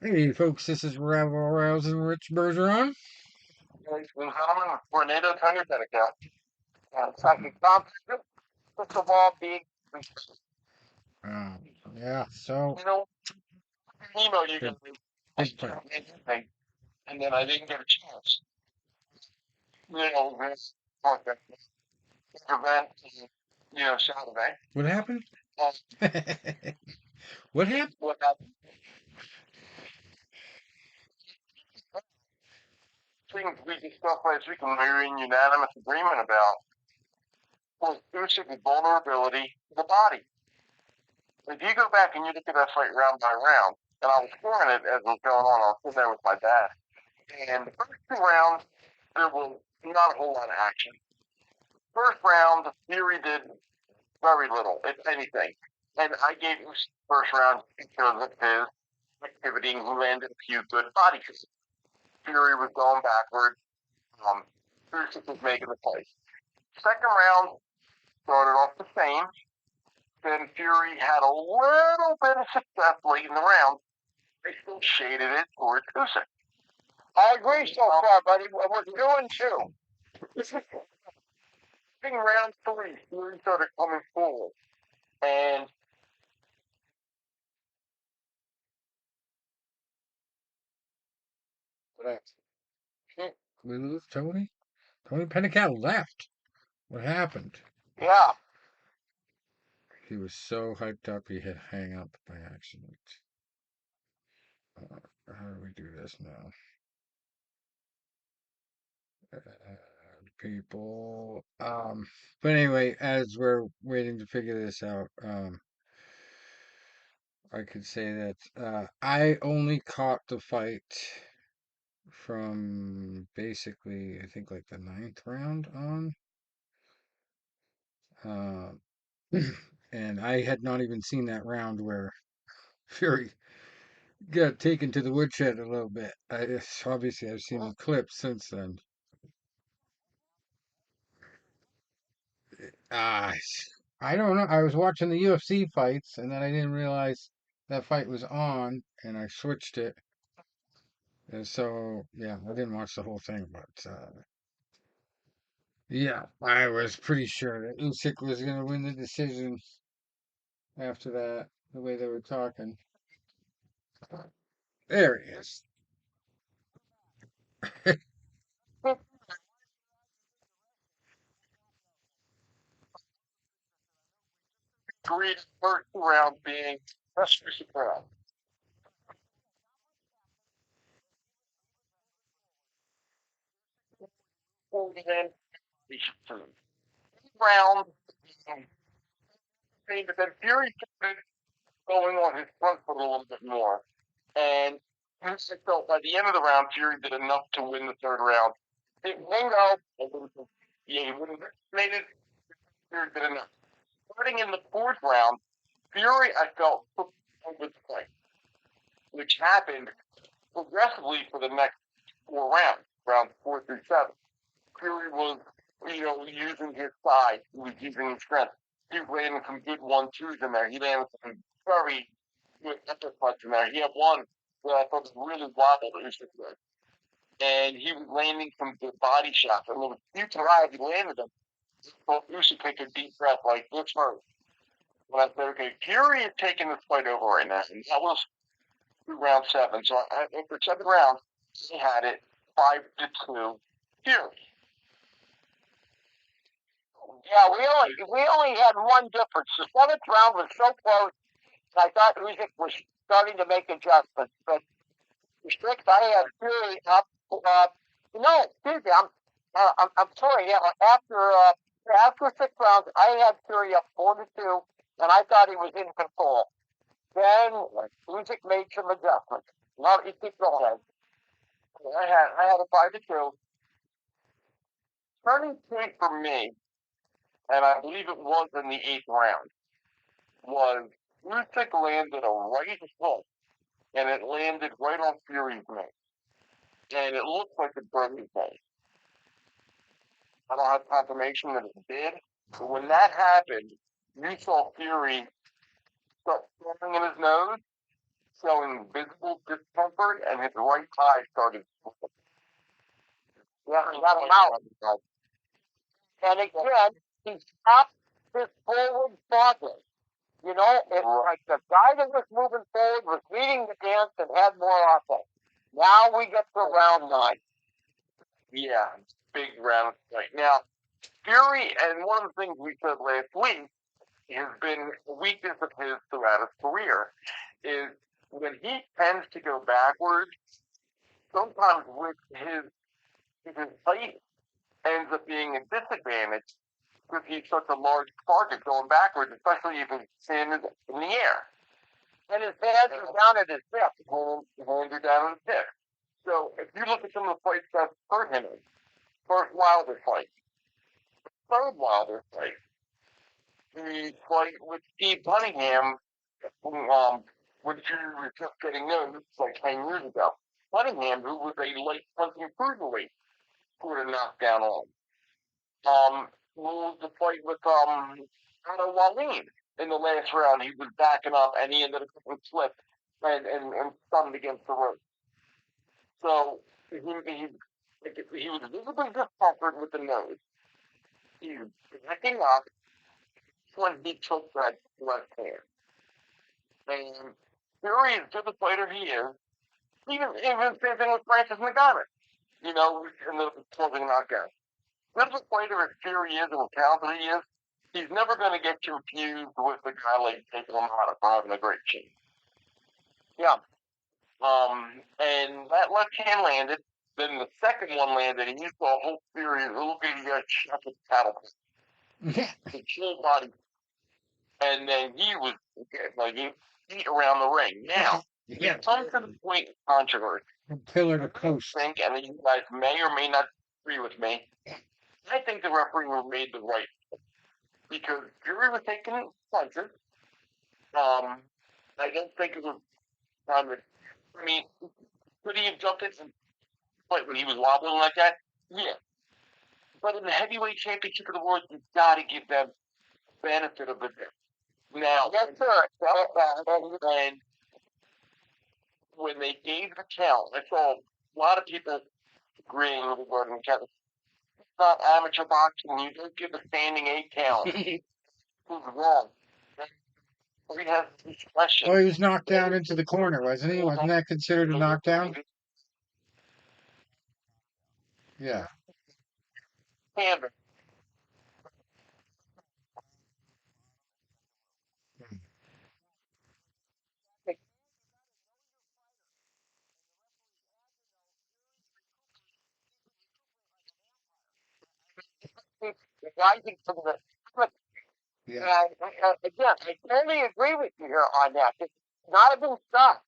Hey folks, this is Ravel Rouse and Rich Bergeron. Ladies and gentlemen, Tornado Thunder account. Psychic concept, crystal ball, big. Um, yeah, so You know, email you big, can read. I big can't fight. anything, and then I didn't get a chance. This event, Saturday. What happened? And What happened? what happened? Things we discussed last week and we were in unanimous agreement about was Usyk's vulnerability to the body. If you go back and you look at that fight round by round, and I was scoring it as it was going on, I was sitting there with my dad. And the first two rounds, there was not a whole lot of action. First round, Fury did very little, if anything. And I gave him first round because of his activity, and he landed a few good body kicks. Fury was going backward. Usyk was making the play. Second round started off the same. Then Fury had a little bit of success late in the round. They still shaded it towards Usyk. I agree so far, buddy. We're doing two. In round three, Fury started coming forward. And What happened? We lose Tony? Tony Pennicat left. What happened? yeah, He was so hyped up he hit hang up by accident. How do we do this now? Uh, People. But anyway, as we're waiting to figure this out, I could say that I only caught the fight from basically, I think, like the ninth round on. Uh, and I had not even seen that round where Fury got taken to the woodshed a little bit. Obviously, I've seen the clips since then. Ah, I don't know. I was watching the UFC fights, and then I didn't realize that fight was on, and I switched it. And so, yeah, I didn't watch the whole thing, but yeah, I was pretty sure that Usyk was going to win the decision after that, the way they were talking. There he is. agreed first round being that's round. And then round, but then Fury started going on his front foot a little bit more. And I felt by the end of the round, Fury did enough to win the third round. It went out. Yeah, he would have made it. Fury did enough. Starting in the fourth round, Fury, I felt, took over the fight, which happened progressively for the next four rounds, rounds four through seven. Fury was, using his size. He was using his strength. He was landing some good one-twos in there. He landed some very good uppercuts in there. He had one that I thought was really wobbled Usyk with. And he was landing some good body shots. And there was a few times he landed them. But Usyk take a deep breath like, this hurt. When I said, okay, Fury is taking this fight over right now. And that was round seven. So after seven rounds, he had it 5-2 Fury. Yeah, we only had one difference. The seventh round was so close. I thought Usyk was starting to make adjustments, but the strict I had Fury up. No, excuse me. I'm sorry. Yeah, after 6 rounds, I had Fury up 4-2, and I thought he was in control. Then Usyk made some adjustments. No, he keep going. I had a 5-2. Turning point for me, and I believe it was in the eighth round, was Usyk landed a right hook, and it landed right on Fury's neck, and it looked like it broke his neck. I don't have confirmation that it did, but when that happened, you saw Fury start swelling in his nose, showing visible discomfort tempered, and his right eye started. Yeah, he got him out. And again, he stopped his forward progress. You know, it's like the guy that was moving forward was leading the dance and had more offense. Now we get to round 9. Yeah, big round right now. Fury, and one of the things we said last week has been a weakness of his throughout his career, is when he tends to go backwards, sometimes with his height ends up being a disadvantage because he's such a large target going backwards, especially if he's standing in the air. And his hands are down at his hip. His hands are down at his hip. So if you look at some of the fights that hurt him, first Wilder fight, third Wilder fight, the fight with Steve Cunningham, which you were just getting known, this was like 10 years ago. Cunningham, who was a light punching cruiserweight, scored a knockdown on. Was the fight with Otto Wallin in the last round. He was backing up and he ended up getting slipped and stunned against the rope. So he was visibly discomfort with the nose. He was backing up when he took that left hand. And Fury, as good a fighter he is, even same thing with Francis Ngannou, you know, in the closing knockout. Good a fighter as Fury is and how talented he is, he's never going to get confused with a guy like Jake LaMotta for having a great chin. Yeah. And that left hand landed. Then the second one landed, and you saw whole Fury look at you shot the paddle. The full body. And then he was like he beat around the ring. Now, Yeah. it comes to the point of controversy. Pillar to post. I think, and you guys may or may not agree with me, I think the referee made the right because Fury was taking punches. I don't think it was time to. I mean, could he have jumped it when he was wobbling like that? Yeah. But in the heavyweight championship of the world, you've got to give them benefit of the doubt. Now, yes, sir. And when they gave the count, I saw a lot of people agreeing with the word in count. It's not amateur boxing. You don't give a standing 8 count. Who's wrong? He has discretion. Well, he was knocked down into the corner, wasn't he? Wasn't that considered a knockdown? Yeah. Canvas. Rising from the. Yeah. Again, I totally agree with you here on that. It's not have been stopped.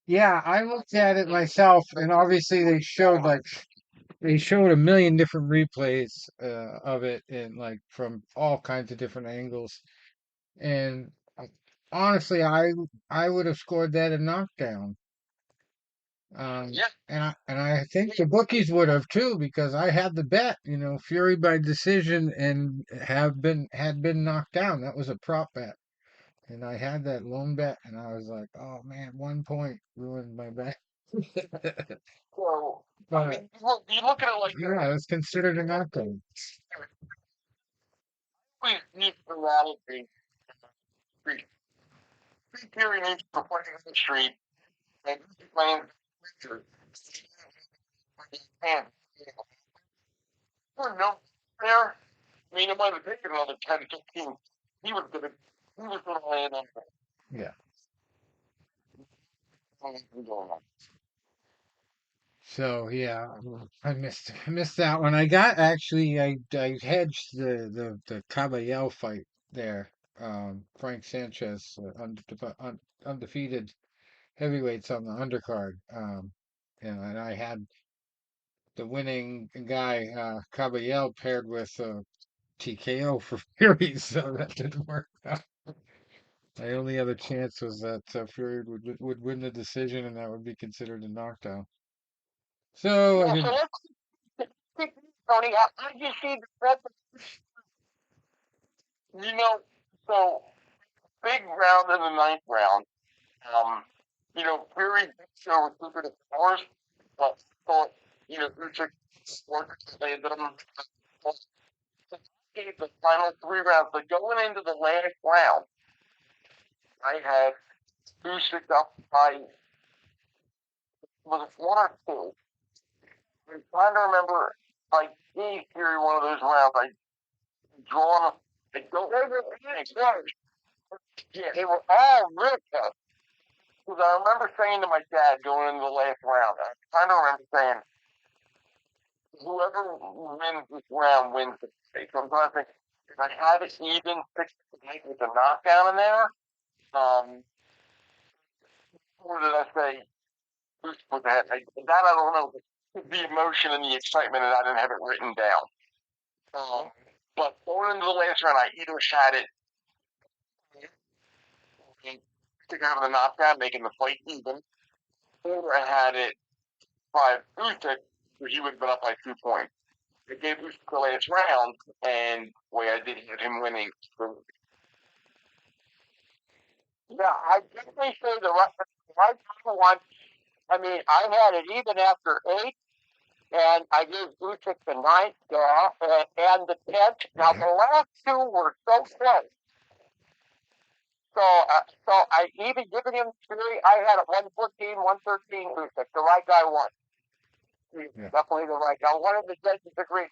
Yeah, I looked at it myself, and obviously they showed a million different replays of it, and like from all kinds of different angles. And honestly, I would have scored that a knockdown. Yeah. And I think the bookies would have too because I had the bet, Fury by decision and had been knocked down. That was a prop bet. And I had that lone bet, and I was like, "Oh man, 1 point ruined my bet." So, I But mean, you look at it like yeah, it's considered a knockdown. we need reality. Free Fury needs to play in the street and playing picture. And for no there, I mean, it might have taken another 10, 15. He was gonna land on Yeah. that. So yeah, I missed that one. I got actually I hedged the Caballel fight there. Frank Sanchez, undefeated heavyweights on the undercard. And I had the winning guy, Caballel, paired with TKO for Fury, so that didn't work out. My only other chance was that Fury would win the decision, and that would be considered a knockdown. So I Yeah, so didn't. let's Tony, I just see that, so big round in the 9th round. Um, Fury show was super hours, but thought, Usyk landed him. Gave the final 3 rounds, but going into the last round, I had Usyk up by was it 1 or 2? I'm trying to remember. I gave Fury one of those rounds. I drawn. I don't remember the Yeah, they were all real tough. Because I remember saying to my dad going into the last round, I kind of remember saying, whoever wins this round wins the fight. So I'm trying to think, if I had it even 6-8 with a knockdown in there, or did I say who's with that? That I don't know. The emotion and the excitement, and I didn't have it written down. But going into the last round, I either had it to have the knockdown, making the fight even, or I had it by Usyk, where he would have been up by 2 points. I gave Usyk the last round, and boy, I did hit him winning. So, yeah, I definitely say the right one. I mean, I had it even after 8, and I gave Usyk the 9th, and the 10th. Now, the last 2 were so close. So I even given him 3. I had it 114, 113 Usyk. The right guy won. Yeah. Definitely the right guy. One of the judges agreed.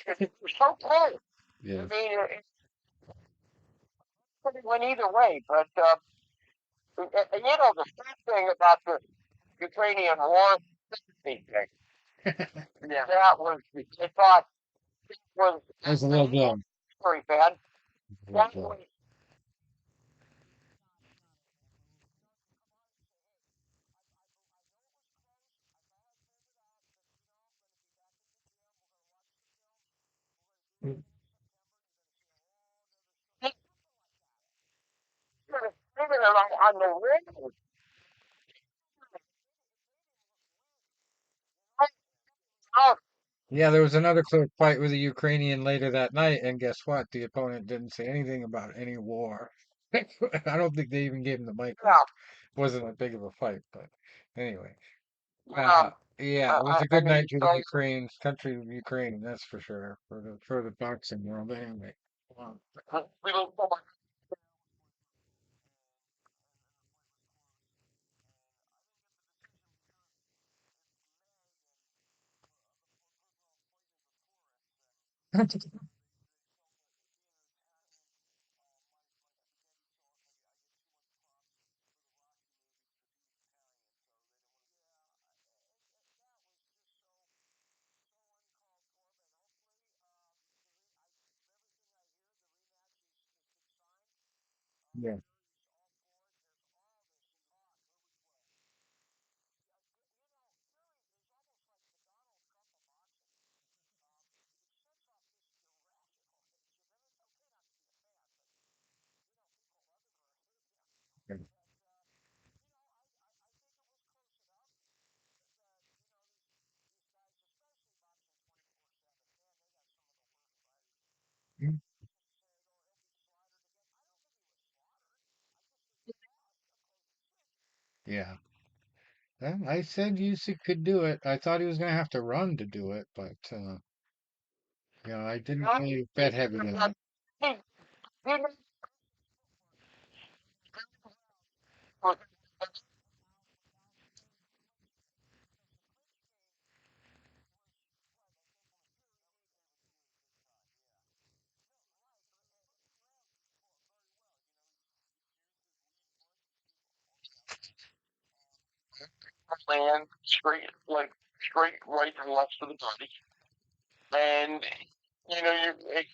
It was so close. Yeah. I mean, it could have went either way. But, the sad thing about the Ukrainian war thing, yeah, that was, I thought, was That was a little blown. very bad. That was, even on the radio, out. Yeah, there was another close fight with a Ukrainian later that night, and guess what? The opponent didn't say anything about any war. I don't think they even gave him the mic. Yeah, Wasn't that big of a fight, but anyway. um, Yeah, it was a I good mean, night for the Ukraine, country of Ukraine, that's for sure, for the boxing world anyway. Wow. we don't know. Yeah, yeah. Mm, yeah. I said Usyk could do it. I thought he was gonna have to run to do it, but I didn't really bet heavy on it. He, he was land straight right and left to the body. And,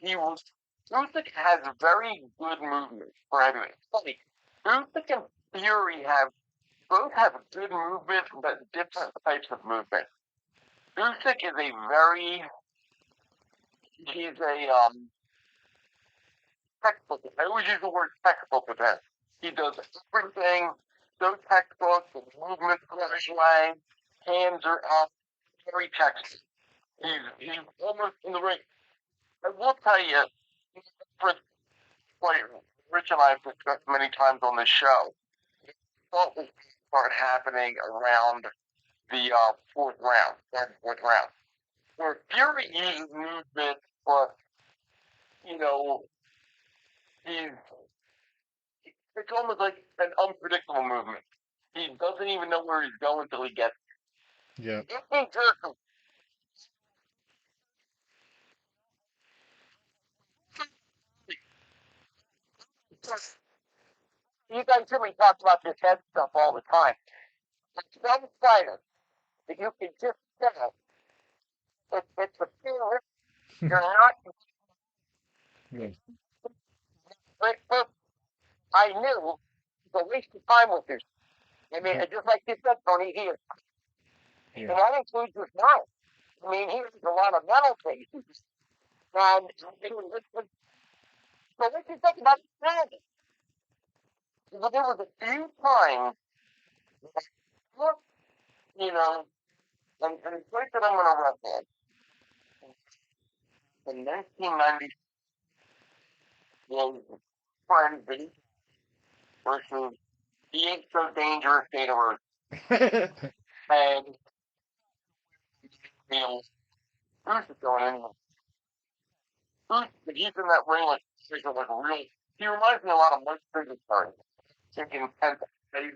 he was, Usyk has very good movement for heavyweight. Funny, Usyk and Fury both have good movement, but different types of movement. Usyk is he's a, textbook. I always use the word textbook with him. He does everything so textbook, the movement the right way, hands are up, very textbook. He's almost in the ring. I will tell you, for like Rich and I have discussed many times on this show. thought was going to start happening around the fourth round, where Fury uses movement, but you know, he's it's almost like an unpredictable movement. He doesn't even know where he's going until he gets. Yeah. If he jerks, you guys hear me talk about this head stuff all the time. There's some fighters that you can just tell it's a fear. You're not. Yeah. But I knew it's a waste of time with this. I mean, just like you said, Tony, he is, and Yeah. that includes his mind. I mean, he has a lot of mental cases. And so what do you think about the penalty? Well, there was a few times, you know, and the place that I'm going to reference in 1990 was friend Vinny versus He Ain't So Dangerous Data Earth. And, you know, Usyk going in. Usyk, he's in that ring like a real. He reminds me a lot of Mike Singletary. Taking intense pace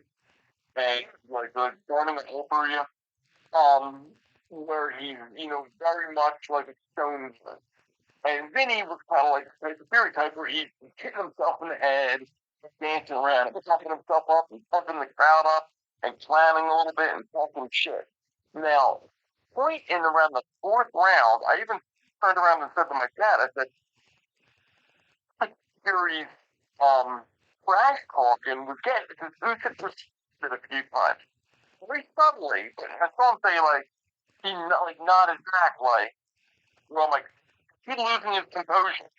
and like joining an over you. Where he's, very much like a stone. And Vinny was kind of like the Fury type where he's hitting himself in the head, dancing around, and pumping himself up and pumping the crowd up and climbing a little bit and talking shit. Now, point in around the fourth round, I even turned around and said to my dad, I said, Fury's trash talking was getting because Usyk was a few times. Very subtly, but I saw him say like he like nodded back like, well, like he's losing his composure.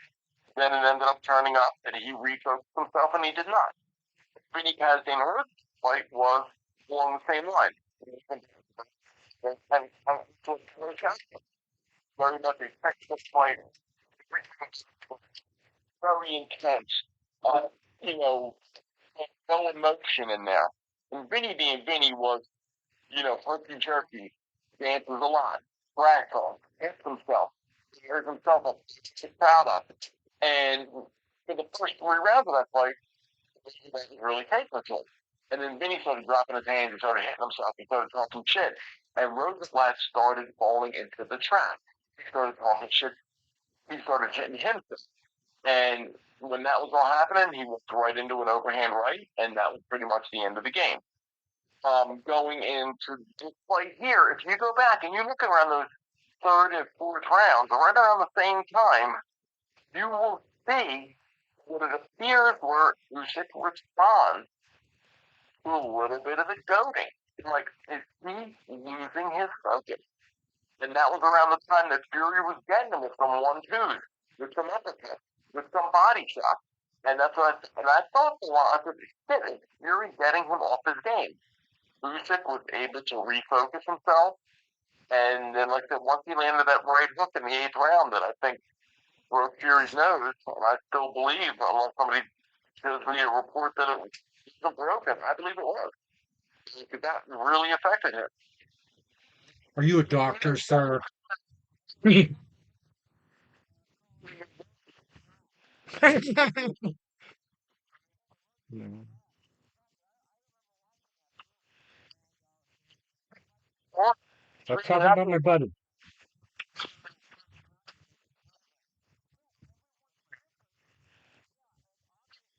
Then it ended up turning up and he refocused himself and he did not. Vinny Kazdaner's fight was along the same line. And very much a technical fight, very intense. Uh, you know, no emotion in there. And Vinny being Vinny was, herky jerky, dances a lot, brags on, hits himself, tears himself up, he's proud of it. And for the first three rounds of that fight, he wasn't really taking it. And then Vinny started dropping his hands and started hitting himself and started talking shit. And Rosenblatt started falling into the trap. He started talking shit. He started hitting himself. And when that was all happening, he walked right into an overhand right, and that was pretty much the end of the game. Going into the fight here, if you go back and you look around those third and fourth rounds, right around the same time, you will see what it appears where Usyk responds to a little bit of a goading. Like, is he losing his focus? And that was around the time that Fury was getting him with some 1-2s, with some uppercuts, with some body shots. And that's what I thought a lot of it. Fury getting him off his game. Usyk was able to refocus himself. And then, like I said, once he landed that right hook in the eighth round, that I think broke Fury's nose, and I still believe, unless somebody gives me a report that it was broken, I believe it was. That really affected him. Are you a doctor, sir? No. Or, Stop talking about my buddy.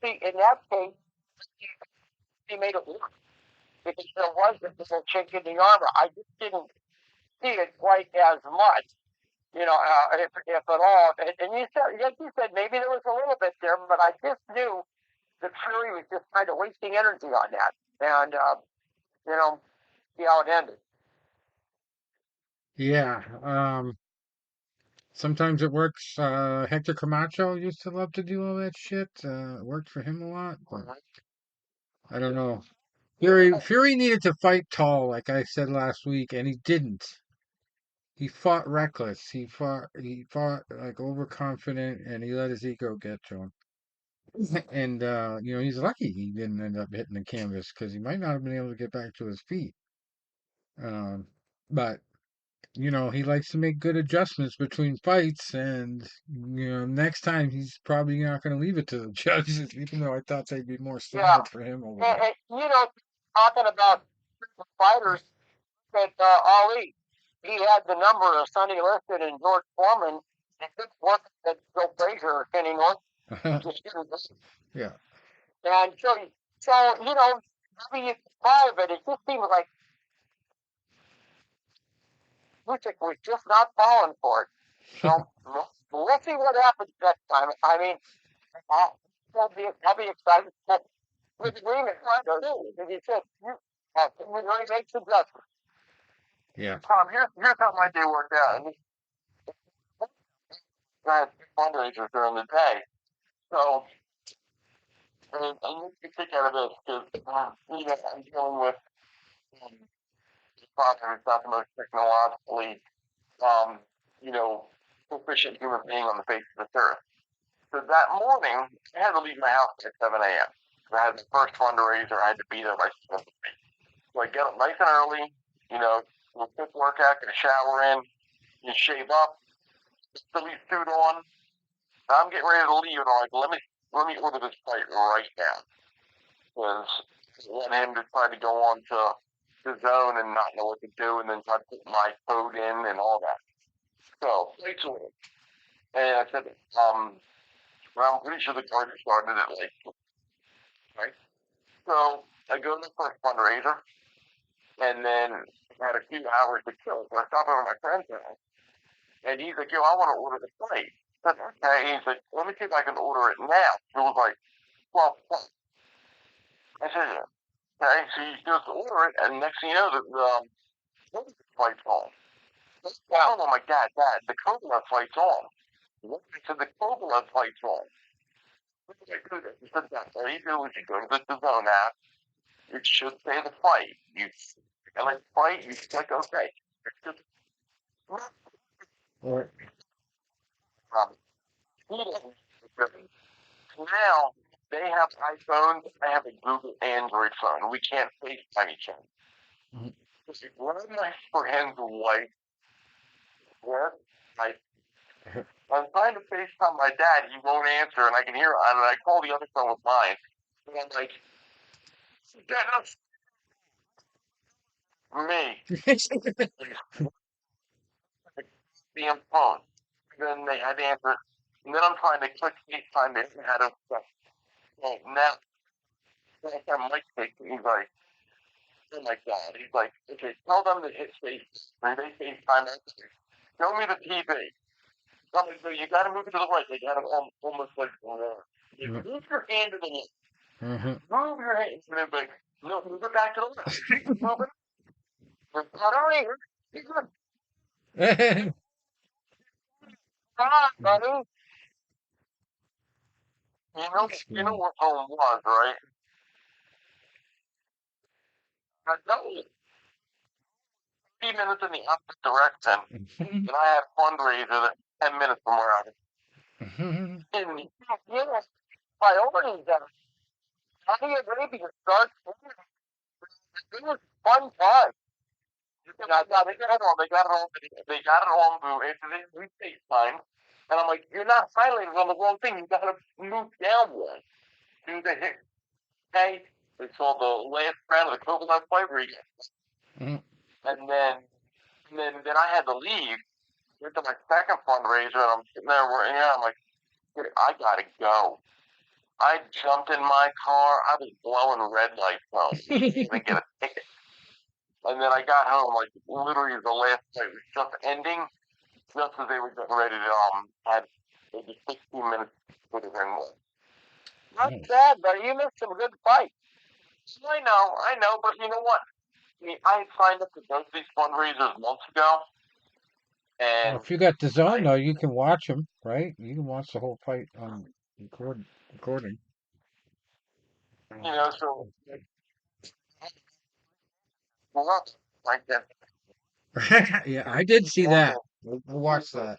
see, in that case, he made it work because there was a little chink in the armor. I just didn't see it quite as much, if at all. And you said, like you said, maybe there was a little bit there, but I just knew that Fury was just kind of wasting energy on that. And, see how it ended. Yeah. Sometimes it works. Hector Camacho used to love to do all that shit. It worked for him a lot, but I don't know. Fury needed to fight tall, like I said last week, and he didn't. He fought reckless. He fought like overconfident, and he let his ego get to him. And he's lucky he didn't end up hitting the canvas because he might not have been able to get back to his feet. Um, but he likes to make good adjustments between fights, and next time he's probably not going to leave it to the judges, even though I thought they'd be more Yeah, solid for him over there. talking about fighters that Ali, he had the number of Sonny Liston and George Foreman. And good work at Joe Frazier or Kenny North. Yeah. And maybe you try, but it just seems like Usyk was just not falling for it. So we'll see what happens next time. I mean, I'll be excited with agreement. As you said, we really make some adjustments. Yeah. Here's how my day worked out. And I had fundraisers during the day. So, I need to kick out of this because, I'm dealing with a father who's not the most technologically, um, you know, proficient human being on the face of this earth. So that morning, I had to leave my house at 7 a.m. I had the first fundraiser. I had to be there by 7. So I get up nice and early, do a quick workout, get a shower in, you shave up, put your suit on. I'm getting ready to leave, and I'm like, let me order this fight right now, because I want him to try to go on to the zone and not know what to do, and then try to put my code in and all that. So fight's ordered, and I said, well, I'm pretty sure the card started at like, right? So I go to the first fundraiser, and then I had a few hours to kill. So I stop over at my friend's house, and he's like, yo, I want to order the plate. I said, okay. He's like, let me see if I can order it now. It was like 12 o'clock. I said, yeah. Okay. So he goes to order it, and next thing you know, the flight's on. Wow. Oh my dad, the Cobra flight's on. I said, the Cobra flight's on. What did I do this? He said, that's all you do is you go to the zone app. It should say the flight. You select flight, you click OK. It's just, Or now they have iPhones. I have a Google Android phone. We can't FaceTime each other. One of my friends' wife work. I, I'm trying to FaceTime my dad. He won't answer, and I can hear. And I call the other phone with mine. And I'm like, Dad, that's me. Damn phone. Then they had to answer it. And then I'm trying to click FaceTime it and had to. Well, now, next time Mike takes it, he's like, oh my God. He's like, okay, tell them to hit space. And they FaceTime it. Show me the TV. I'm like, no, you gotta move it to the right. They got it almost like, you move your hand to the left. Mhm. Move your hand. And they're like, no, move it back to the left. Move it. We're not on here. You're good. Come on, buddy. You know what home was, right? I know 3 minutes in the opposite direction, and I had a fundraiser that 10 minutes from where I was. And priorities are Saudi Arabia starts. It was fun time. Yeah, they got it on. We FaceTime, and I'm like, you're not highlighting on the wrong thing. You got to move down one. Do the hit. Okay, it's called the last round of the Coconut Fight Weekend, and then I had to leave. Went to my second fundraiser, and I'm sitting there working out. I'm like, I gotta go. I jumped in my car. I was blowing red lights on. Didn't even get a ticket. And then I got home, like, literally the last fight was just ending, just as they were getting ready to, had maybe 16 minutes for the ring was. Not bad, but you missed some good fights. I know, but you know what? I mean, I had signed up to both these fundraisers months ago, Well, and if you got the zone though, you can watch them, right? You can watch the whole fight on recording. so, well, like that. Yeah, I did see that. We'll watch that.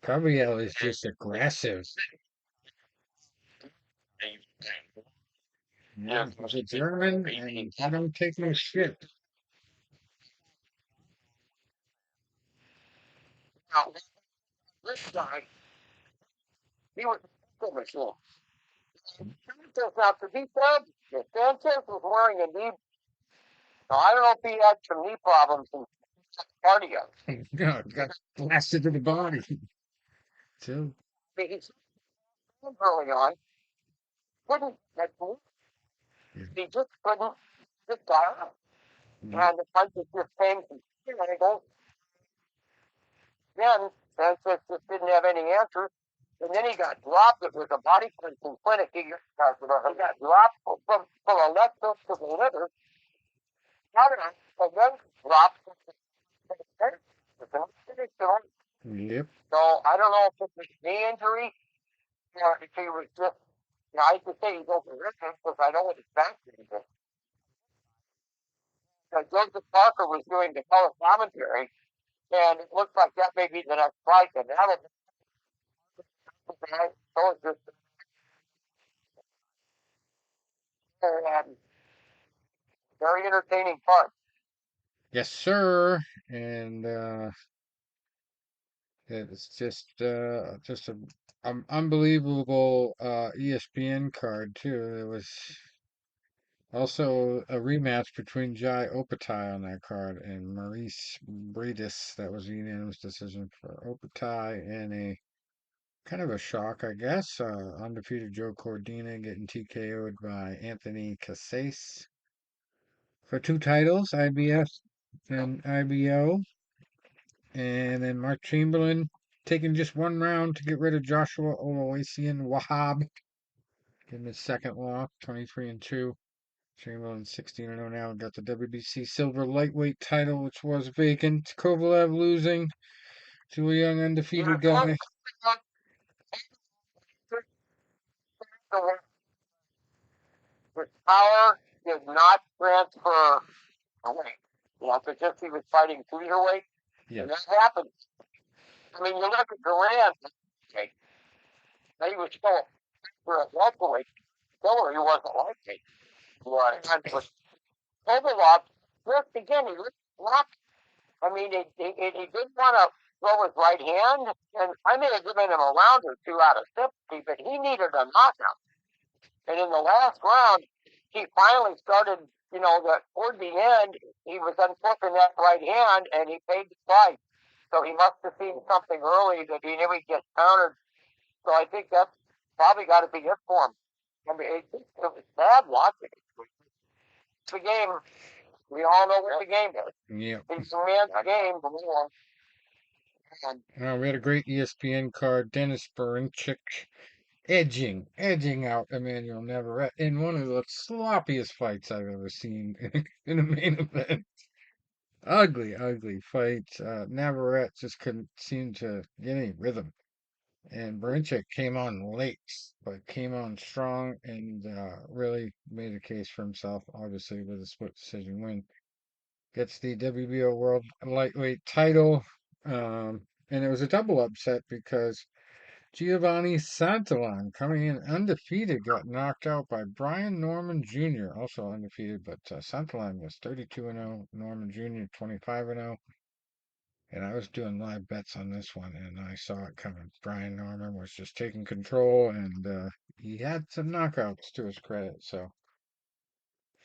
Gabriel is just aggressive. Yeah, Just he's a German, and he don't take no shit. now, this guy, he was a machine. Sanchez, now to be fair, Sanchez was wearing a knee. Now, I don't know if he had some knee problems and cardio. Yeah, got blasted to the body too. He's early on, couldn't, he just couldn't, just got up. Yeah. And the punches just came from angles. Then Sanchez just didn't have any answers. And then he got dropped. It was a body punching clinic. He got dropped from a left hook to the liver. And then dropped to the head. Yep. So I don't know if it was knee injury or if he was just, I could say he's overreacting because I know what his back is. Joseph Parker was doing the color commentary, and it looks like that may be the next fight. And that'll so it's just very entertaining fun. Yes, sir. And it's just a unbelievable ESPN card too. There was also a rematch between Jai Opatai on that card and Maurice Bredis. That was a unanimous decision for Opatai and a kind of a shock, I guess. Undefeated Joe Cordina getting TKO'd by Anthony Casace for two titles, IBF and IBO. And then Mark Chamberlain taking just one round to get rid of Joshua Oloisian Wahab. Getting his second loss, 23-2. Chamberlain 16-0 now. Got the WBC silver lightweight title, which was vacant. Kovalev losing to a young undefeated guy. His power did not transfer away. It's just he was fighting cruiserweight. Yeah. And that happens. I mean, you look at Durant, okay, he was still for a welterweight. Still, he wasn't like me. Right. And with Kovalev, just again, he looked floppy. I mean, he didn't want to throw his right hand, and I may have given him a round or two out of sympathy, but he needed a knockout. And in the last round, he finally started, that toward the end, he was unflipping that right hand, and he paid the price. So he must have seen something early that he knew he'd get countered. So I think that's probably got to be it for him. I mean, it was bad watching it. It's the game. We all know what the game is. Yeah. It's a man's game. We had a great ESPN card. Dennis Berinchik edging out Emmanuel Navarrete in one of the sloppiest fights I've ever seen in a main event. Ugly fight. Navarrete just couldn't seem to get any rhythm. And Berinchik came on late, but came on strong and really made a case for himself, obviously, with a split decision win. Gets the WBO World Lightweight title. And it was a double upset because Giovanni Santillan, coming in undefeated, got knocked out by Brian Norman Jr., also undefeated, but Santillan was 32-0, Norman Jr. 25-0. And I was doing live bets on this one, and I saw it coming. Brian Norman was just taking control, and he had some knockouts to his credit, so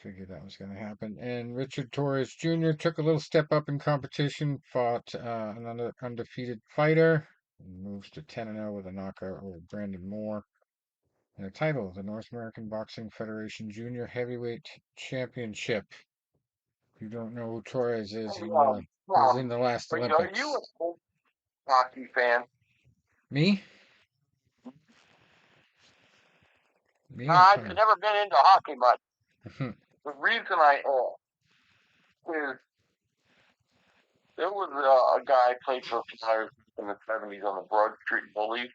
figured that was going to happen. And Richard Torres Jr. took a little step up in competition, fought another undefeated fighter, and moves to 10-0 with a knockout over Brandon Moore. And a title, the North American Boxing Federation Junior Heavyweight Championship. If you don't know who Torres is, he was in the last But Olympics. are you a hockey fan? Me? Me? I've never been into hockey much. Mhm. The reason I ask is there was a guy played for Flyers in the 70s on the Broad Street Bullies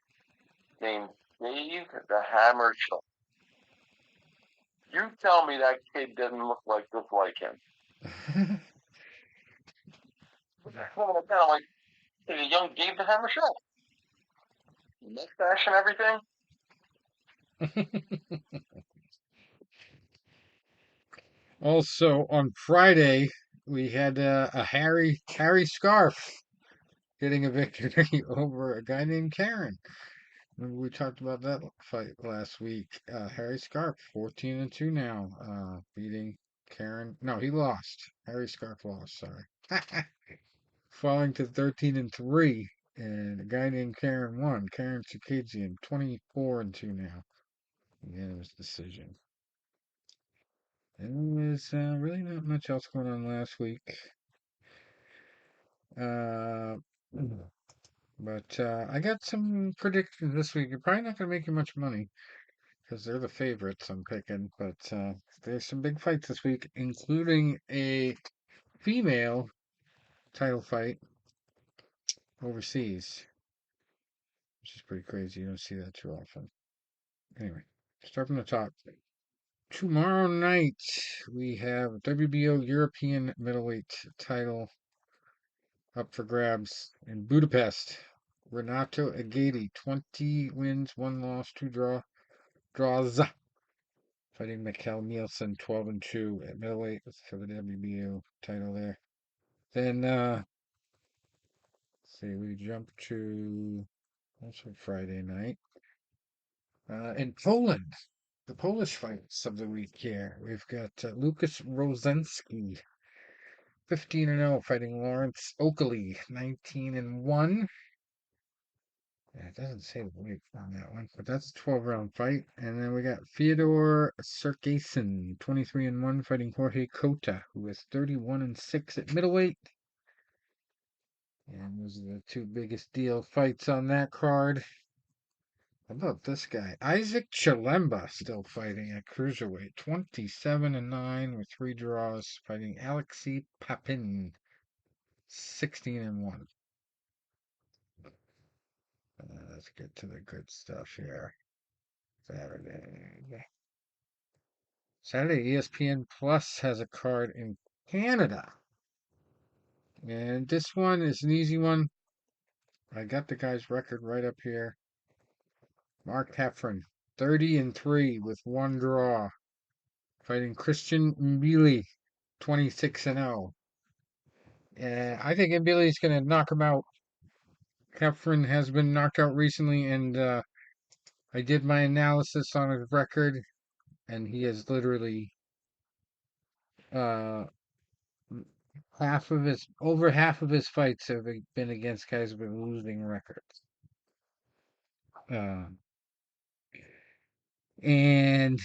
named Dave the Hammer Schultz. You tell me that kid doesn't look like just like him. Kind of like he's a young Dave the Hammer Schultz. mustache and everything. Also on Friday, we had a Harry Scarf getting a victory over a guy named Karen. Remember we talked about that fight last week. Harry Scarf, 14-2 now, beating Karen. No, he lost. Harry Scarf lost. Sorry, falling to 13-3, and a guy named Karen won. Karen Chikadzian, 24-2 now. Unanimous decision. And there was really not much else going on last week. Uh, but I got some predictions this week. You're probably not going to make you much money because they're the favorites I'm picking. But there's some big fights this week, including a female title fight overseas, which is pretty crazy. You don't see that too often. Anyway, start from the top. Tomorrow night we have WBO European middleweight title up for grabs in Budapest. Renato Agati, 20 wins, 1 loss, 2 draws. Fighting Mikkel Nielsen, 12-2 at middleweight for the WBO title there. Then, see, we jump to also Friday night. In Poland, the Polish fights of the week here. We've got Lucas Rozenski, 15-0, fighting Lawrence Oakley, 19-1. Yeah, it doesn't say the weight on that one, but that's a 12-round fight. And then we got Fyodor Sergeyson, 23-1, fighting Jorge Cota, who is 31-6 at middleweight. And those are the two biggest deal fights on that card. How about this guy? Isaac Chilemba still fighting at cruiserweight, 27-9 with 3 draws, fighting Alexei Papin, 16-1. Let's get to the good stuff here. Saturday. ESPN Plus has a card in Canada. And this one is an easy one. I got the guy's record right up here. Mark Heffron, 30-3 with 1 draw. Fighting Christian Mbili, 26-0. I think Mbili's going to knock him out. Heffron has been knocked out recently, and I did my analysis on his record, and he has literally uh, over half of his fights have been against guys with losing records. Uh, and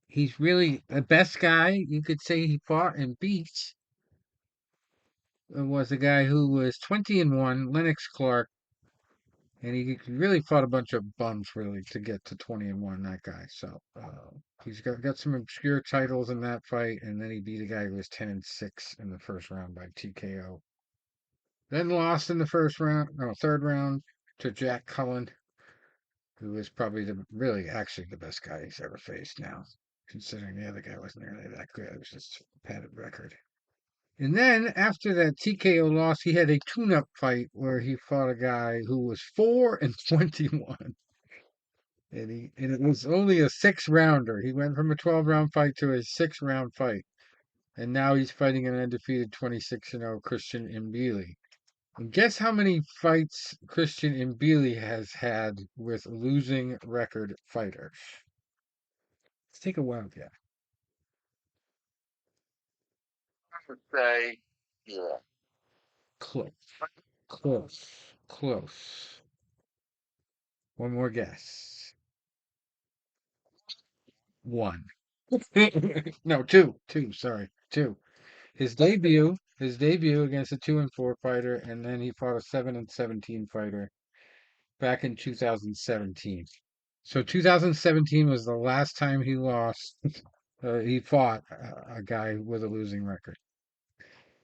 he's really the best guy you could say he fought and beat was a guy who was 20-1, Lennox Clark, and he really fought a bunch of bums really to get to 20-1. That guy, so he's got some obscure titles in that fight, and then he beat a guy who was 10-6 in the first round by TKO. Then lost in the third round to Jack Cullen, who is probably actually the best guy he's ever faced now, considering the other guy wasn't nearly that good. It was just a padded record. And then after that TKO loss, he had a tune-up fight where he fought a guy who was 4-21. And it was only a 6-rounder. He went from a 12-round fight to a 6-round fight. And now he's fighting an undefeated 26-0 Christian Mbili. And guess how many fights Christian Mbili has had with losing record fighters? Let's take a wild guess. I would say, yeah, Close. Close. One more guess. One. No, two. Two, sorry. Two. His debut against a 2-4 fighter, and then he fought a 7-17 fighter back in 2017. So 2017 was the last time he lost. He fought a guy with a losing record.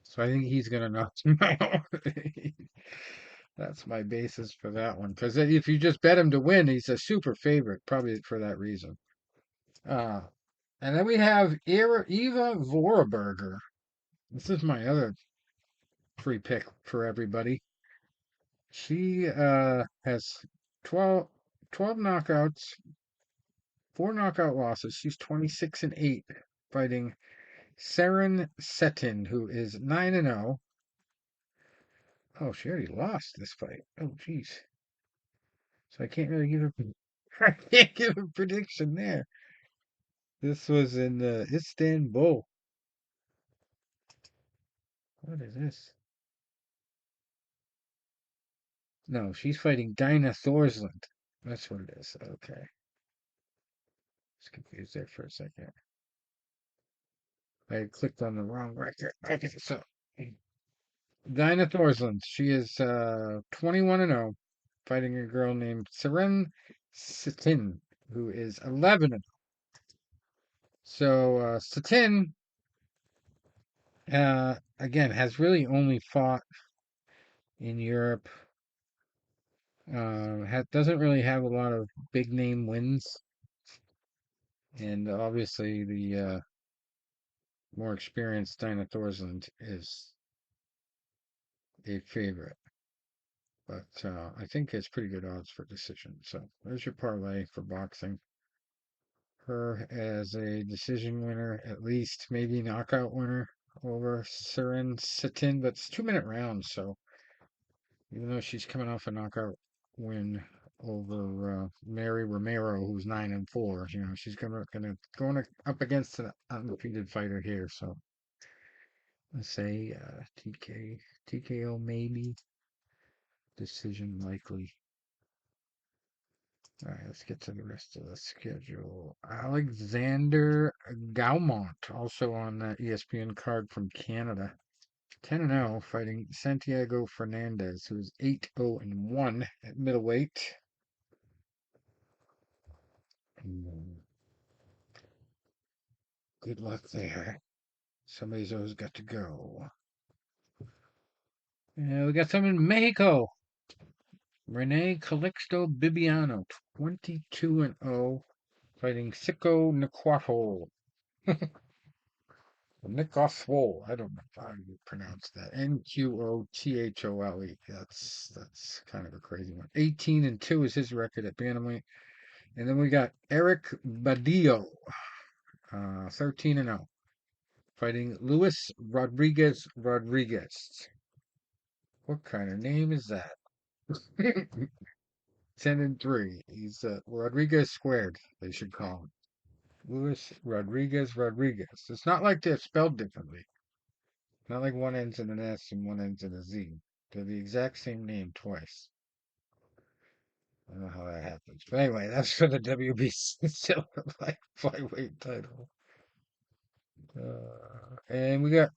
So I think he's gonna knock him out. That's my basis for that one. Because if you just bet him to win, he's a super favorite, probably for that reason. Uh, and then we have Eva Vorberger. This is my other free pick for everybody. She has 12, 12 knockouts, four knockout losses. She's 26-8, fighting Saren Setin, who is 9-0. Oh, she already lost this fight. Oh, jeez. So I can't really give a I can't give a prediction there. This was in Istanbul. What is this? No, she's fighting Dinah Thorsland. That's what it is. Okay. Just confused there for a second. I clicked on the wrong record. Okay, so Dinah Thorsland. She is 21-0, fighting a girl named Seren Sitin, who is 11-0. So Sitin, again, has really only fought in Europe. Doesn't really have a lot of big name wins, and obviously the more experienced Dinah Thorsland is a favorite. But I think it's pretty good odds for decision. So there's your parlay for boxing. Her as a decision winner, at least maybe knockout winner over Seren Sitin, but it's 2-minute rounds. So even though she's coming off a knockout win over Mary Romero, who's 9-4, she's going up against an undefeated fighter here. So let's say TKO maybe, decision likely. All right, let's get to the rest of the schedule. Alexander Gaumont, also on that ESPN card from Canada. 10-0, fighting Santiago Fernandez, who's 8-0-1 at middleweight. Good luck there. Somebody's always got to go. Yeah, we got some in Mexico. Rene Calixto Bibiano, 22-0, fighting Sicko Nquato. Nquathole. I don't know how you pronounce that. Nquothole. That's kind of a crazy one. 18-2 is his record at bantamweight. And then we got Eric Badillo, 13-0, fighting Luis Rodriguez Rodriguez. What kind of name is that? 10-3. He's Rodriguez squared, they should call him. Luis Rodriguez Rodriguez. It's not like they're spelled differently. Not like one ends in an S and one ends in a Z. They're the exact same name twice. I don't know how that happens. But anyway, that's for the WBC silver flyweight title. And we got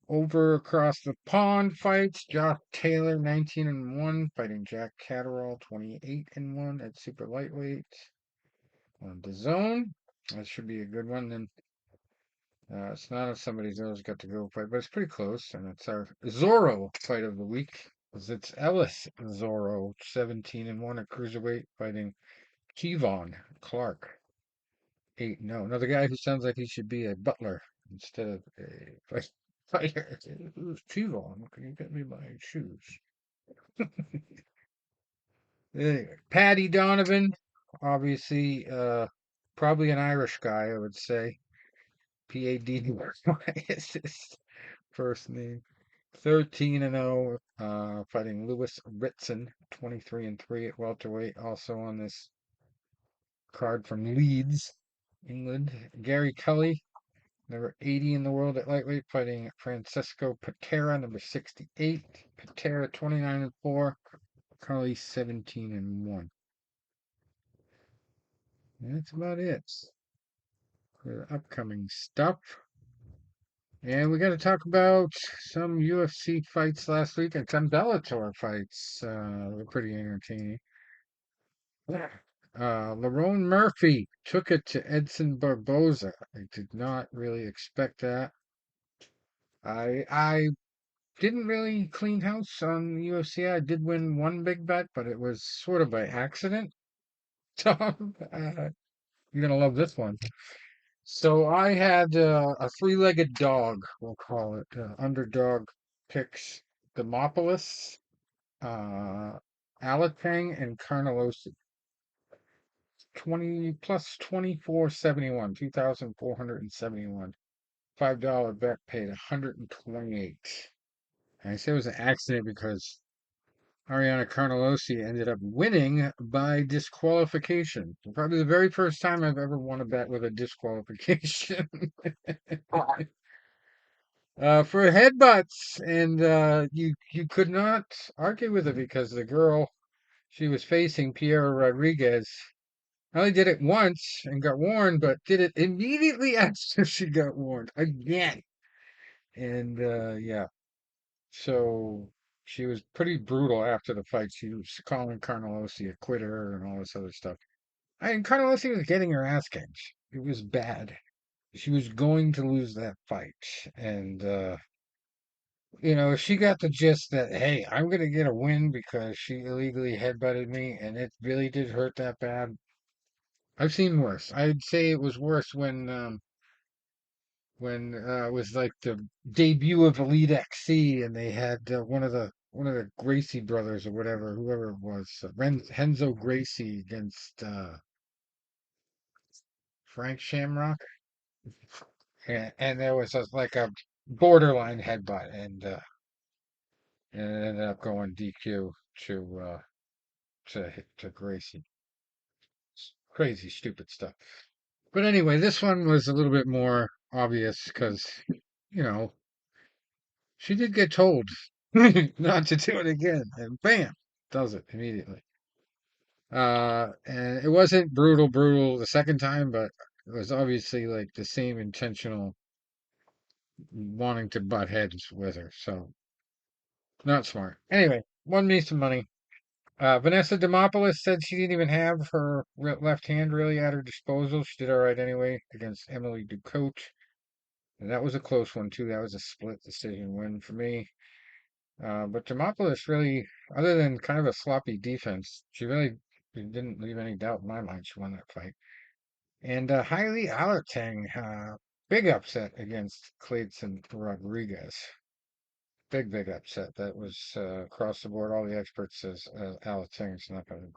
over across the pond fights. Josh Taylor, 19-1, fighting Jack Catterall, 28-1 at super lightweight on the zone. That should be a good one. Then it's not if somebody's always got to go fight, but it's pretty close. And it's our Zorro fight of the week. It's Ellis Zorro, 17-1 at cruiserweight, fighting Kevon Clark, 8-0. Another guy who sounds like he should be a butler instead of a fighter. Who's Kevon? Can you get me my shoes? Anyway, Paddy Donovan, obviously, probably an Irish guy, I would say. P-A-D-D-Y is his first name. 13-0, fighting Lewis Ritson, 23-3 at welterweight. Also on this card from Leeds, England. Gary Cully, number 80 in the world at lightweight, fighting Francesco Patera, number 68. Patera, 29-4. Cully, 17-1. That's about it for the upcoming stuff. And we got to talk about some UFC fights last week and some Bellator fights. They're pretty entertaining. Lerone Murphy took it to Edson Barboza. I did not really expect that. I didn't really clean house on the UFC. I did win one big bet, but it was sort of by accident. Tom, you're gonna love this one. So I had a three-legged dog, we'll call it, underdog picks Demopolis, uh, Alatang and Carnelosi. 20 plus 2471, 2,471. $5 bet paid 128. And I say it was an accident because Ariana Carnelosi ended up winning by disqualification. Probably the very first time I've ever won a bet with a disqualification. For headbutts, and you could not argue with it because the girl she was facing, Piera Rodriguez, not only did it once and got warned, but did it immediately after she got warned again. And yeah, so she was pretty brutal after the fight. She was calling Carnelosi a quitter and all this other stuff. And Carnelosi was getting her ass kicked. It was bad. She was going to lose that fight. And, she got the gist that, hey, I'm going to get a win because she illegally headbutted me and it really did hurt that bad. I've seen worse. I'd say it was worse when it was like the debut of Elite XC, and they had one of the Gracie brothers or whatever, whoever it was, Renzo Gracie against Frank Shamrock, and there was like a borderline headbutt, and it ended up going DQ to Gracie. Crazy, stupid stuff. But anyway, this one was a little bit more obvious because, you know, she did get told not to do it again, and bam, does it immediately. And it wasn't brutal the second time, but it was obviously like the same intentional wanting to butt heads with her. So not smart. Anyway, won me some money. Vanessa Demopoulos said she didn't even have her left hand really at her disposal. She did all right anyway against Emily Ducote. And that was a close one too. That was a split decision win for me. But Demopoulos really, other than kind of a sloppy defense, she really didn't leave any doubt in my mind she won that fight. And Hailey Alatang, big upset against Clayton Rodriguez. Big upset. That was across the board. All the experts says Alatang's not going to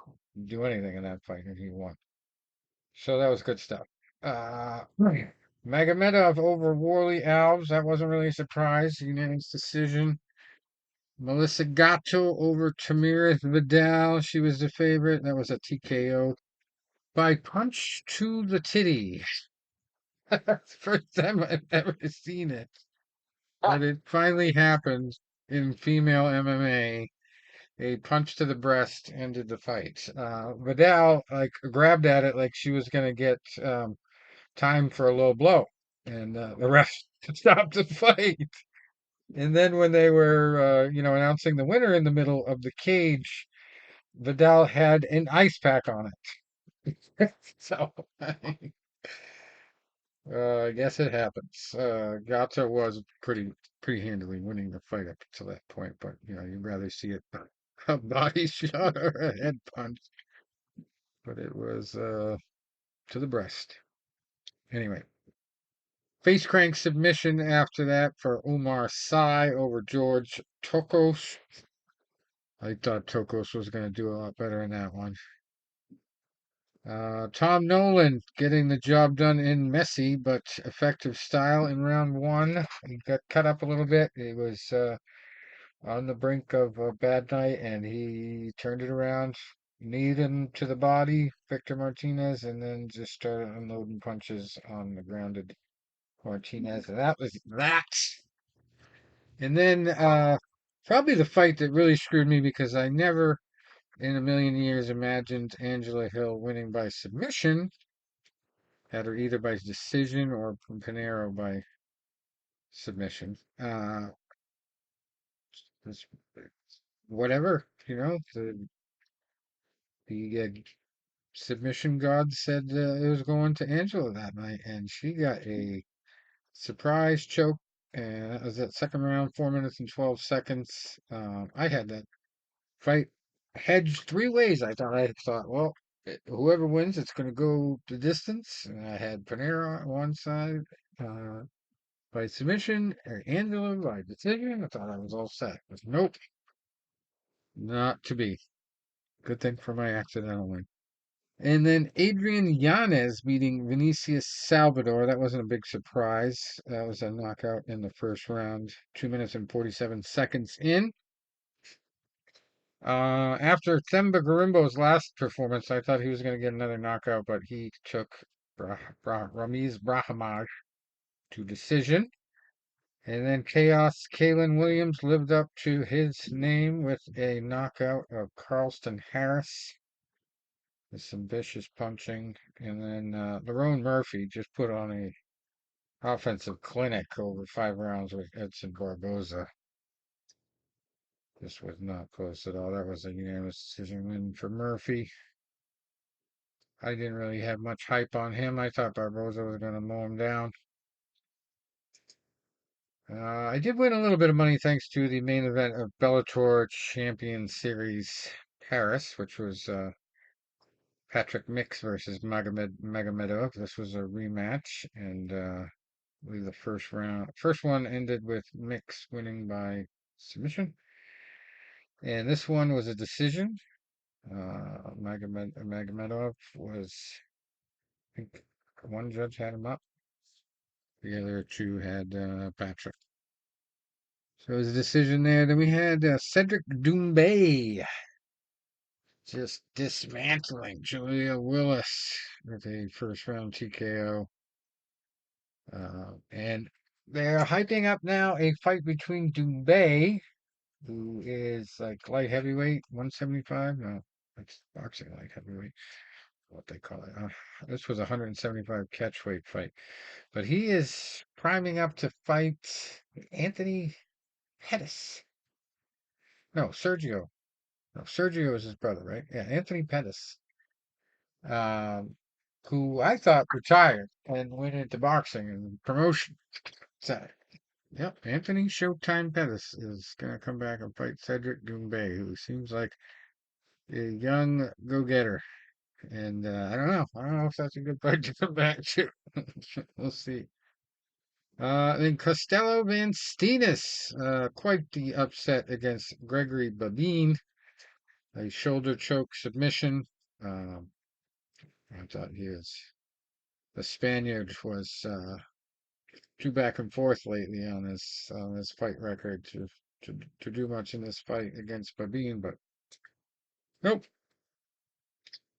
do anything in that fight, and he won. So that was good stuff. Magomedov over Warley Alves. That wasn't really a surprise. Unanimous decision. Melissa Gatto over Tamira Vidal. She was the favorite. That was a TKO by punch to the titty. That's the first time I've ever seen it. But it finally happened in female MMA. A punch to the breast ended the fight. Vidal like grabbed at it like she was gonna get time for a low blow, and the ref stopped the fight. And then when they were announcing the winner in the middle of the cage, Vidal had an ice pack on it. So I guess it happens. Gata was pretty handily winning the fight up to that point, but you'd rather see it a body shot or a head punch. But it was to the breast. Anyway, face crank submission after that for Umar Sy over George Tokos. I thought Tokos was going to do a lot better in that one. Tom Nolan getting the job done in messy but effective style in round one. He got cut up a little bit. He was on the brink of a bad night and he turned it around, kneed him to the body, Victor Martinez, and then just started unloading punches on the grounded Martinez. And that was that. And then probably the fight that really screwed me because I never in a million years imagined Angela Hill winning by submission. Had her either by decision or Pinero by submission. It's whatever, the submission god said it was going to Angela that night, and she got a surprise choke. And that was that second round, 4 minutes and 12 seconds. I had that fight hedged three ways. I thought, well, whoever wins, it's going to go the distance. And I had Panera on one side by submission, or Angela by decision. I thought I was all set. But nope, not to be. Good thing for my accidental win. And then Adrian Yanez beating Vinicius Salvador. That wasn't a big surprise. That was a knockout in the first round, 2 minutes and 47 seconds in. After Themba Garimbo's last performance, I thought he was going to get another knockout, but he took Ramiz Brahimaj to decision. And then Chaos Kalen Williams lived up to his name with a knockout of Carlston Harris. With some vicious punching. And then Lerone Murphy just put on a offensive clinic over 5 rounds with Edson Barboza. This was not close at all. That was a unanimous decision win for Murphy. I didn't really have much hype on him. I thought Barboza was going to mow him down. I did win a little bit of money thanks to the main event of Bellator Champion Series Paris, which was Patrick Mix versus Magomedov. This was a rematch, and I believe the first one ended with Mix winning by submission, and this one was a decision. Magomedov was, I think, one judge had him up. The other two had Patrick. So it was a decision there. Then we had Cedric Doumbé just dismantling Julia Willis with a first round TKO. And they're hyping up now a fight between Doumbé, who is like light heavyweight, 175. No, that's boxing light heavyweight, what they call it. This was a 175 catchweight fight. But he is priming up to fight Anthony Pettis. No, Sergio. No, Sergio is his brother, right? Yeah, Anthony Pettis, um, who I thought retired and went into boxing and promotion. So, yep, Anthony Showtime Pettis is going to come back and fight Cedric Doumbé, who seems like a young go-getter. And I don't know. I don't know if that's a good fight to come back to. We'll see. Then Costello Van Steenis, quite the upset against Gregory Babine. A shoulder choke submission. Um, I thought the Spaniard was too back and forth lately on his fight record to do much in this fight against Babine, but nope.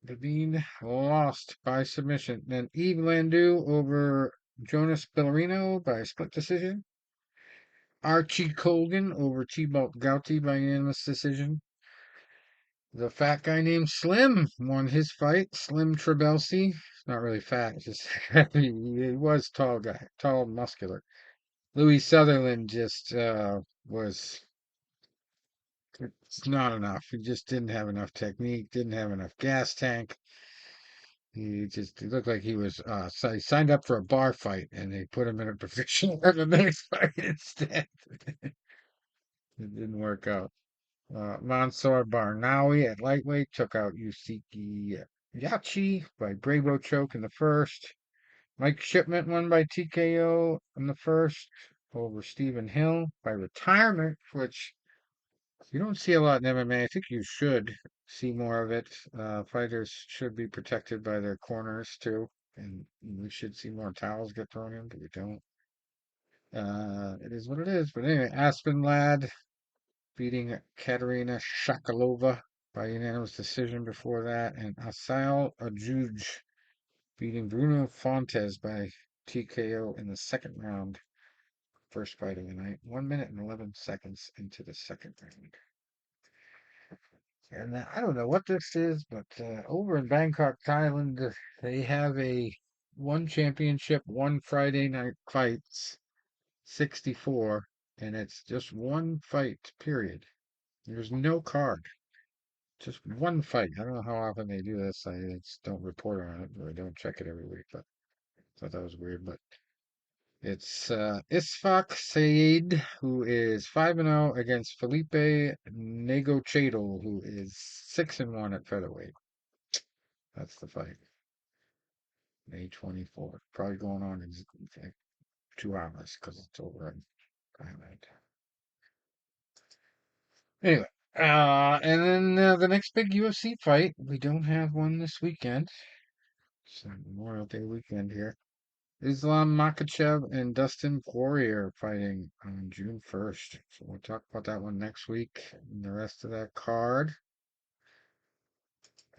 Babine lost by submission. Then Yves Landu over Jonas Bellarino by split decision. Archie Colgan over T-Bolt Gouty by unanimous decision. The fat guy named Slim won his fight. Slim Trabelsi. Not really fat, just he was tall guy, tall, muscular. Louis Sutherland just was it's not enough. He just didn't have enough technique, didn't have enough gas tank. He looked like he was so he signed up for a bar fight and they put him in a professional MMA fight instead. It didn't work out. Mansour Barnawi at lightweight took out Usyk Yachi by Bravo choke in the first. Mike Shipment won by TKO in the first over Stephen Hill by retirement, which you don't see a lot in MMA. I think you should see more of it. Fighters should be protected by their corners too, and we should see more towels get thrown in, but we don't. It is what it is. But anyway, Aspen Lad beating Katerina Shakalova by unanimous decision before that, and Asael Ajuj beating Bruno Fontes by TKO in the second round. First fight of the night, 1 minute and 11 seconds into the second round. And I don't know what this is, but over in Bangkok, Thailand, they have a one championship, one Friday night fights, 64, and it's just one fight, period. There's no card, just one fight. I don't know how often they do this. I just don't report on it, or I don't check it every week, but I thought that was weird. But it's Isfaq Saeed, who is 5-0 against Felipe Negochadel, who is 6-1 at featherweight. That's the fight. May 24th. Probably going on in like 2 hours because it's over in Thailand. Anyway, And then the next big UFC fight, we don't have one this weekend. It's Memorial Day weekend here. Islam Makhachev and Dustin Poirier fighting on June 1st. So we'll talk about that one next week and the rest of that card.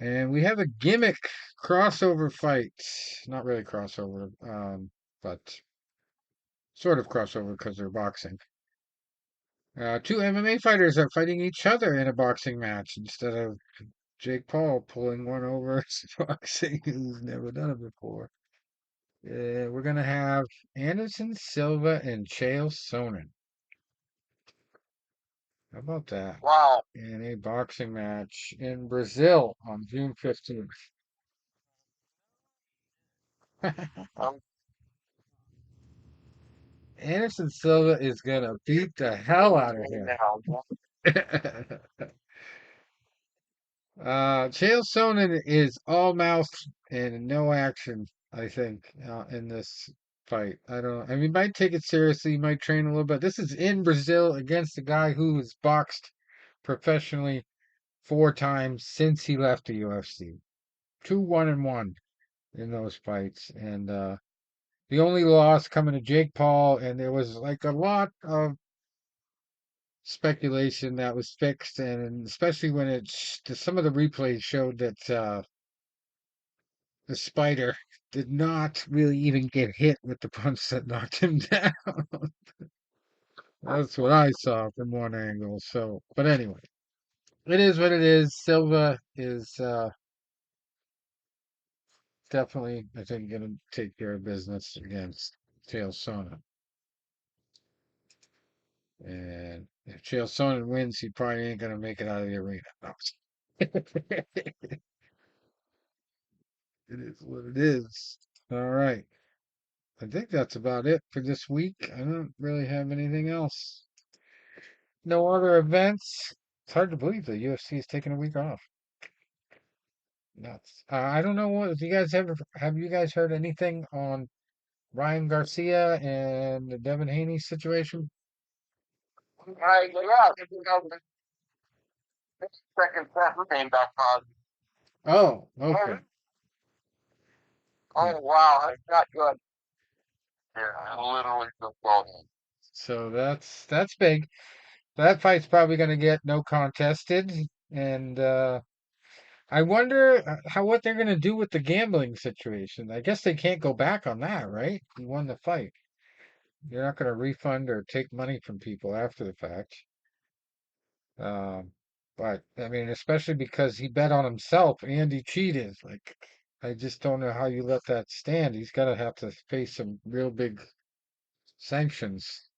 And we have a gimmick crossover fight. Not really crossover, but sort of crossover because they're boxing. Two MMA fighters are fighting each other in a boxing match instead of Jake Paul pulling one over boxing who's never done it before. We're gonna have Anderson Silva and Chael Sonnen. How about that? Wow. In a boxing match in Brazil on June 15th. I'm Anderson Silva is gonna beat the hell out of him. now. Chael Sonnen is all mouth and no action, I think, in this fight. I don't, I mean, he might take it seriously, he might train a little bit. This is in Brazil against a guy who has boxed professionally 4 times since he left the UFC. Two 1-1 in those fights. And the only loss coming to Jake Paul, and there was like a lot of speculation that was fixed, and especially when some of the replays showed that the spider did not really even get hit with the punch that knocked him down. That's what I saw from one angle. So, but anyway, it is what it is. Silva is definitely, I think, going to take care of business against Chael Sonnen. And if Chael Sonnen wins, he probably ain't going to make it out of the arena. No. It is what it is. All right. I think that's about it for this week. I don't really have anything else. No other events. It's hard to believe the UFC is taking a week off. Nuts. I don't know what if you guys ever have you guys heard anything on Ryan Garcia and the Devin Haney situation? Yeah, the second set came back on. Oh, Oh, okay. Yeah. oh wow, that's not good. Yeah, I literally just saw that. So that's big. That fight's probably going to get no contested, and I wonder how what they're going to do with the gambling situation. I guess they can't go back on that, right? You won the fight. You're not going to refund or take money from people after the fact. Um, but I mean, especially because he bet on himself and he cheated. Like, I just don't know how you let that stand. He's got to have to face some real big sanctions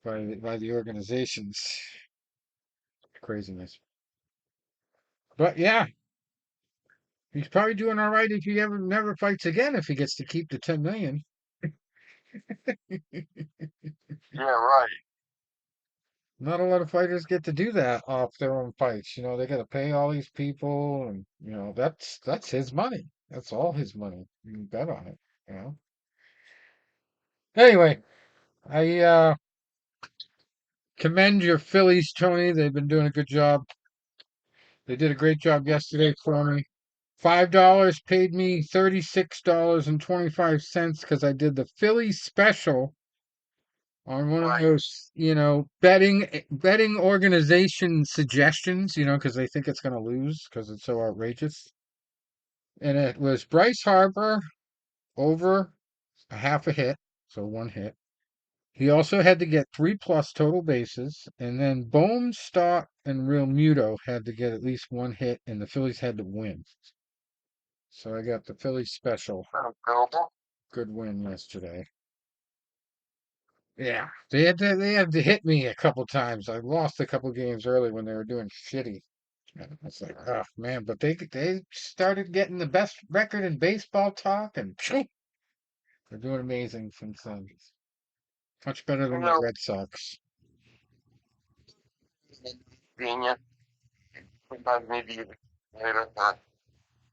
by the organizations. Craziness. But yeah, he's probably doing all right if he ever never fights again if he gets to keep the 10 million. Yeah, right. Not a lot of fighters get to do that off their own fights. You know, they got to pay all these people, and you know that's his money. That's all his money. You can bet on it. You know. Anyway, I commend your Phillies, Tony. They've been doing a good job. They did a great job yesterday for me. $5 paid me $36.25 because I did the Phillies special on one of Right. those, betting organization suggestions, because they think it's going to lose because it's so outrageous. And it was Bryce Harper over a half a hit, so one hit. He also had to get 3+ total bases, and then Bone, Stott, and Real Muto had to get at least one hit, and the Phillies had to win. So I got the Phillies special. Available. Good win yesterday. Yeah, they had to hit me a couple times. I lost a couple games early when they were doing shitty. And it's like, oh man, but they started getting the best record in baseball talk, and they're doing amazing since then. Much better You than the know, Red Sox. genius. Sometimes maybe even later for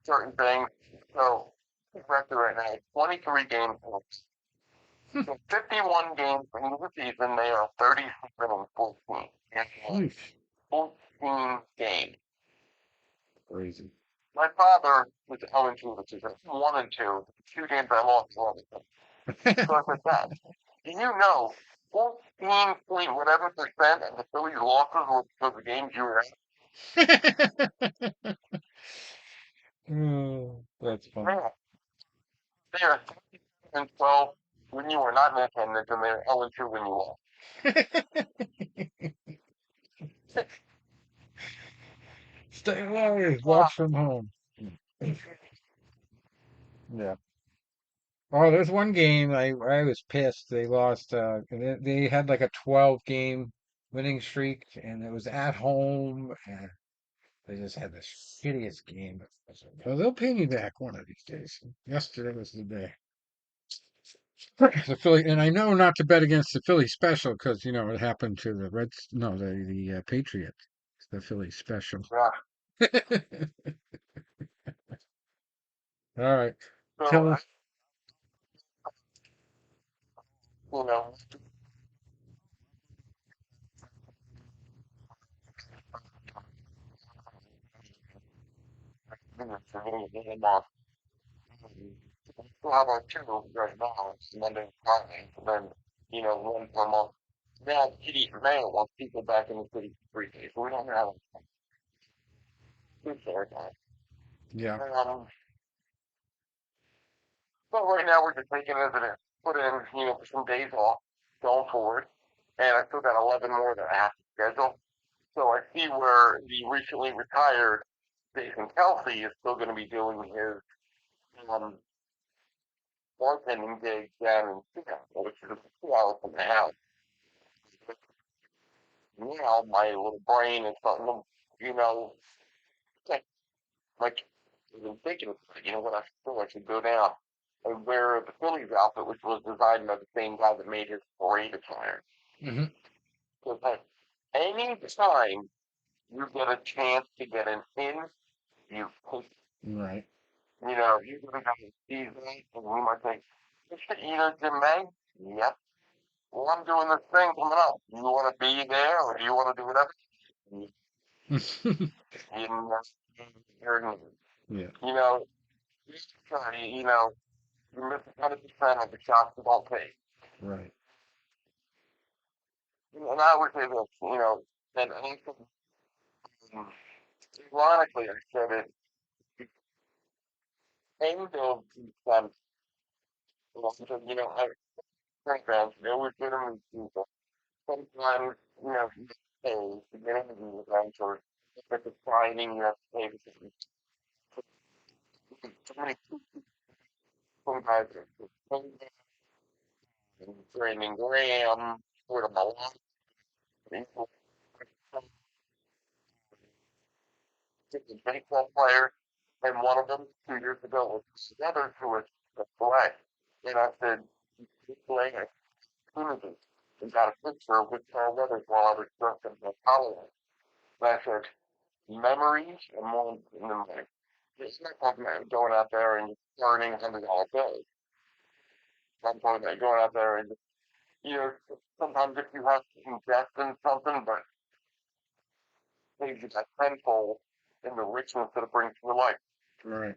certain things. So, his record right now, 23 games. So 51 games into the season, they are 37 and 14. Yeesh. 14 games. Crazy. My father was 0-2, which is 1-2. 2 games I lost, one of them. So I said, Dad, do you know 14 point whatever percent of the Phillies losses were because of games you were Oh, that's in? funny. Man, they are 12 when you were not in attendance, and they're 0-2 when you lost. Stay away. Ah, Watch from home. Yeah. Oh, there's one game I was pissed. They lost. They had like a 12 game winning streak, and it was at home, and they just had the shittiest game. So they'll pay me back one of these days. Yesterday was the day. The Philly, and I know not to bet against the Philly special because you know it happened to the Reds. No, the Patriots. The Philly special. yeah. All right. So, Tell us. you know, still have our two right now. It's Monday and Friday, and then, one per month. Now, Kitty Mail wants people back in the city for 3 days. We don't have a for that. Yeah. But right now we're just taking it as it is. Put in, for some days off going forward. And I still got 11 more that I have to schedule. So I see where the recently retired Jason Kelsey is still going to be doing his um, bartending gig down in Seattle, which is a 2 hours from the house. Now my little brain is starting to, like, like I've been thinking of, what I should go down and wear the Phillies outfit, which was designed by the same guy that made his parade attire. Hmm. So it's like, any time you get a chance to get an in, you take, Right. you really got to see that, and we might think, Jim May? Yep. Well, I'm doing this thing coming up. You want to be there, or do you want to do whatever? You, you, know, Yeah. you know, you miss 100% of the shots you don't take. Right. And I would say this, and also, um, ironically, I said it, the end of the I programs, they were generally people. Sometimes, pay to get into the event, or if it's a signing, you have to pay so many sometimes it's Brandon Graham, sort of a lot of people, the baseball players, and one of them 2 years ago was the other who was black. And I said, he's playing a opportunity and got a picture with Carl Weathers while I was dressed in the Halloween. And I said, memories are more important than money. It's not talking about going out there and earning $100 bills. I'm talking about going out there and you know, sometimes if you have to invest in something, but saves you that tenfold in the richness that it brings to your life. Right.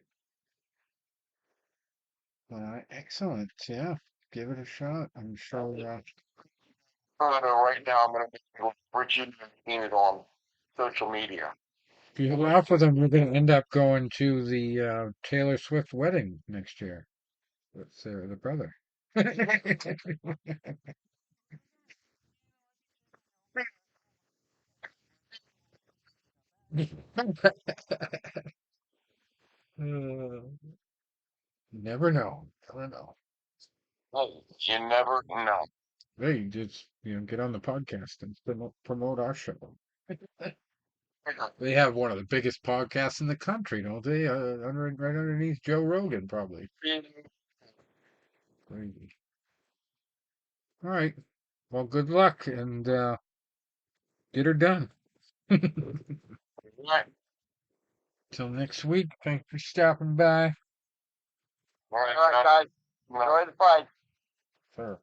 Excellent. Yeah. Give it a shot. I'm sure. Right now, I'm going to Richie and seen it on social media. If you laugh with them, you're going to end up going to the Taylor Swift wedding next year with the brother. Uh, never know. Never know. Hey, you never know. Hey, just get on the podcast and promote our show. They have one of the biggest podcasts in the country, don't they? Right underneath Joe Rogan, probably. Crazy. All right. Well, good luck and get her done. Right, Till next week. Thanks for stopping by. all right, guys. Enjoy the fight. Sure.